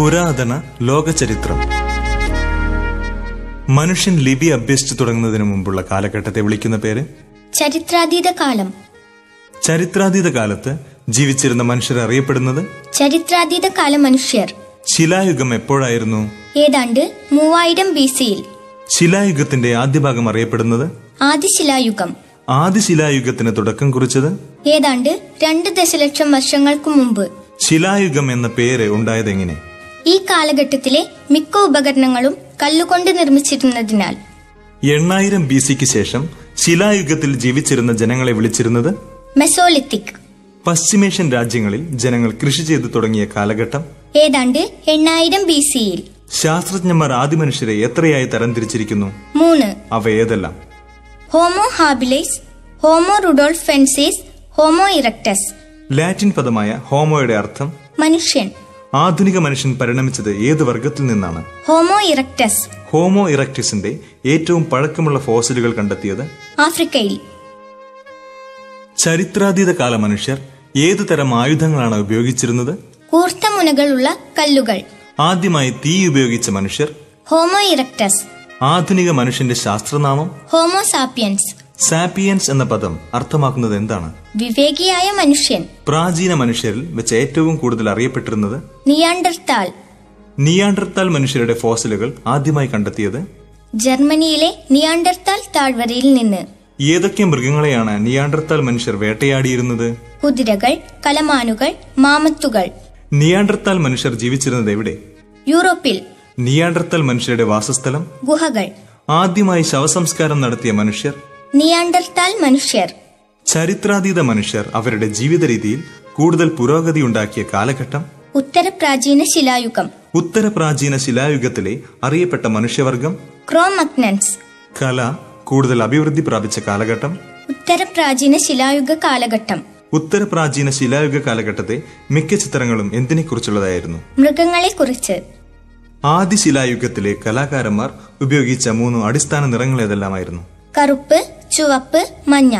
പുരാതന ലോകചരിത്രം. മനുഷ്യൻ ലിപി അഭ്യസിച്ചു തുടങ്ങുന്നതിന് മുമ്പുള്ള കാലഘട്ടത്തെ വിളിക്കുന്ന പേര് ചരിത്രാതീത കാലം. ചരിത്രാതീത കാലത്ത് ജീവിച്ചിരുന്ന മനുഷ്യർ അറിയപ്പെടുന്നത് ചരിത്രാതീത കാല മനുഷ്യർ. ശിലായുഗം എപ്പോഴായിരുന്നു? ഏതാണ്ട് 3000 BC-യിൽ. ശിലായുഗത്തിന്റെ ആദ്യഭാഗം അറിയപ്പെടുന്നത് ആദിശിലായുഗം. ആദിശിലായുഗത്തിന് തുടക്കം കുറിച്ചത് ഏതാണ്ട് 2 ദശലക്ഷം വർഷങ്ങൾക്കു മുമ്പ്. ശിലായുഗം എന്ന പേര് ഉണ്ടായതെങ്ങനെ? ഈ കാലഘട്ടത്തിലെ മിക്ക ഉപകരണങ്ങളും കല്ലുകൊണ്ട് നിർമ്മിച്ചിരുന്നതിനാൽ. 8000 BC-ക്ക് ശേഷം ശിലായുഗത്തിൽ ജീവിച്ചിരുന്ന ജനങ്ങളെ വിളിച്ചിരുന്നത് മെസോലിത്തിക്. പശ്ചിമേഷ്യൻ രാജ്യങ്ങളിൽ ജനങ്ങൾ കൃഷി ചെയ്തു തുടങ്ങിയ കാലഘട്ടം ഏതാണ്ട് 8000 BC-യിൽ. ശാസ്ത്രജ്ഞന്മാർ ആദിമനുഷ്യരെ എത്രയായി തരംതിരിച്ചിരിക്കുന്നു? 3. അവ ഏതെല്ലാം? Homo habilis, homo rudolfensis, homo erectus. Latin പദമായ ഹോമോയുടെ അർത്ഥം മനുഷ്യൻ. ആധുനിക മനുഷ്യൻ പരിണമിച്ചത് ഏത് വർഗത്തിൽ നിന്നാണ്? Homo erectus. ഹോമോ ഇറക്ടസിന്റെ ഏറ്റവും പഴക്കമുള്ള ഫോസിലുകൾ കണ്ടെത്തിയത് ആഫ്രിക്കയിൽ. ചരിത്രാതീത കാല മനുഷ്യർ ഏതു തരം ആയുധങ്ങളാണ് ഉപയോഗിച്ചിരുന്നത്? കൂർത്ത മുനകളുള്ള കല്ലുകൾ. ആദ്യമായി തീ ഉപയോഗിച്ച മനുഷ്യർ ഹോമോ ഇറക്ടസ്. ആധുനിക മനുഷ്യന്റെ ശാസ്ത്രനാമം ഹോമോ സാപ്പിയൻസ്. സാപ്പിയൻസ് എന്ന പദം അർത്ഥമാക്കുന്നത് എന്താണ്? വിവേകിയായ മനുഷ്യൻ. പ്രാചീന മനുഷ്യരിൽ വെച്ച് ഏറ്റവും കൂടുതൽ അറിയപ്പെട്ടിരുന്നത് നിയാണ്ടർത്താൽ. നിയാണ്ടർത്താൽ മനുഷ്യരുടെ ഫോസിലുകൾ ആദ്യമായി കണ്ടെത്തിയത് ജർമ്മനിയിലെ നിയാണ്ടർത്താൽ താഴ്വരയിൽ നിന്ന്. ഏതൊക്കെ മൃഗങ്ങളെയാണ് നിയാണ്ടർത്താൽ മനുഷ്യർ വേട്ടയാടിയിരുന്നത്? കുതിരകൾ, കലമാനുകൾ, മാമത്തുകൾ. നിയാണ്ടർത്താൽ മനുഷ്യർ ജീവിച്ചിരുന്നത് എവിടെ? യൂറോപ്പിൽ. നിയാണ്ടർത്താൽ മനുഷ്യരുടെ വാസസ്ഥലം ഗുഹകൾ. ആദ്യമായി ശവസംസ്കാരം നടത്തിയ മനുഷ്യർ നിയാണ്ടർത്താൽ മനുഷ്യർ. ചരിത്രാതീത മനുഷ്യർ അവരുടെ ജീവിത രീതിയിൽ കൂടുതൽ പുരോഗതി ഉണ്ടാക്കിയ കാലഘട്ടം ഉത്തരപ്രാചീന ശിലായുഗം. ഉത്തരപ്രാചീന ശിലായുഗത്തിലെ അറിയപ്പെട്ട മനുഷ്യവർഗം ക്രോമഗ്നൻസ്. കല കൂടുതൽ അഭിവൃദ്ധി പ്രാപിച്ച കാലഘട്ടം ഉത്തരപ്രാചീന ശിലായുഗ കാലഘട്ടം. ഉത്തരപ്രാചീന ശിലായുഗ കാലഘട്ടത്തെ മിക്ക ചിത്രങ്ങളും എന്തിനെക്കുറിച്ചുള്ളതായിരുന്നു? മൃഗങ്ങളെക്കുറിച്ച്. ആദിശിലായുഗത്തിലെ കലാകാരന്മാർ ഉപയോഗിച്ച 3 അടിസ്ഥാന നിറങ്ങൾ ഏതെല്ലാമായിരുന്നു? കറുപ്പ്, ചുവപ്പ്, മഞ്ഞ.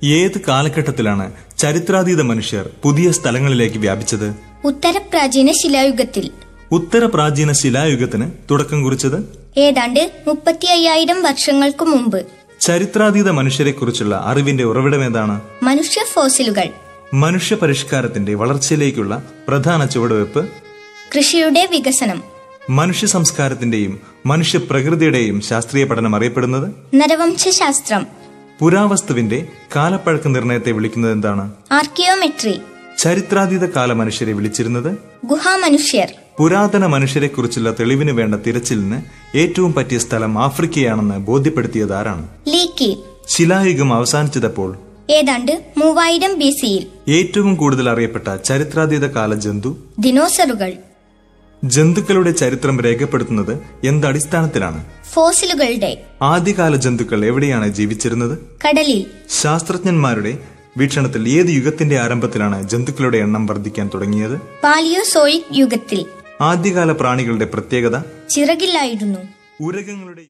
ഏത് കാലഘട്ടത്തിലാണ് ചരിത്രാതീത മനുഷ്യർ പുതിയ സ്ഥലങ്ങളിലേക്ക് വ്യാപിച്ചത്? ഉത്തരപ്രാചീന ശിലായുഗത്തിൽ. ഉത്തരപ്രാചീന ശിലായുഗത്തിന് തുടക്കം കുറിച്ചത് ഏതാണ്ട് 35,000 വർഷങ്ങൾക്കു മുമ്പ്. ചരിത്രാതീത മനുഷ്യരെ കുറിച്ചുള്ള അറിവിന്റെ ഉറവിടം ഏതാണ്? മനുഷ്യ ഫോസിലുകൾ. മനുഷ്യ പരിഷ്കാരത്തിന്റെ വളർച്ചയിലേക്കുള്ള പ്രധാന ചുവടുവെപ്പ് കൃഷിയുടെ വികസനം. മനുഷ്യ സംസ്കാരത്തിന്റെയും മനുഷ്യ പ്രകൃതിയുടെയും ശാസ്ത്രീയ പഠനം അറിയപ്പെടുന്നത് നരവംശാസ്ത്രം. പുരാവസ്തുവിന്റെ കാലപ്പഴക്ക നിർണയത്തെ വിളിക്കുന്നത് എന്താണ്? ആർക്കിയോമെട്രി. ചരിത്രാതീത കാല മനുഷ്യരെ വിളിച്ചിരുന്നത് ഗുഹാമനുഷ്യർ. പുരാതന മനുഷ്യരെ കുറിച്ചുള്ള തെളിവിന് വേണ്ട തിരച്ചിലിന് ഏറ്റവും പറ്റിയ സ്ഥലം ആഫ്രിക്കയാണെന്ന് ബോധ്യപ്പെടുത്തിയത് ആരാണ്? ലീക്കി. ശിലായുഗം അവസാനിച്ചതപ്പോൾ ഏതാണ്ട് 3000 BC-യിൽ. ഏറ്റവും കൂടുതൽ അറിയപ്പെട്ട ചരിത്രാതീത കാല ജന്തു ദിനോസറുകൾ. ജന്തുക്കളുടെ ചരിത്രം രേഖപ്പെടുത്തുന്നത് എന്തടിസ്ഥാനത്തിലാണ്? ഫോസിലുകളുടെ. ആദ്യകാല ജന്തുക്കൾ എവിടെയാണ് ജീവിച്ചിരുന്നത്? കടലിൽ. ശാസ്ത്രജ്ഞന്മാരുടെ വീക്ഷണത്തിൽ ഏത് യുഗത്തിന്റെ ആരംഭത്തിലാണ് ജന്തുക്കളുടെ എണ്ണം വർദ്ധിക്കാൻ തുടങ്ങിയത്? പാലിയോസോയിക് യുഗത്തിൽ. ആദ്യകാല പ്രാണികളുടെ പ്രത്യേകത ചിറകില്ലായിരുന്നു. ഉരകങ്ങളുടെ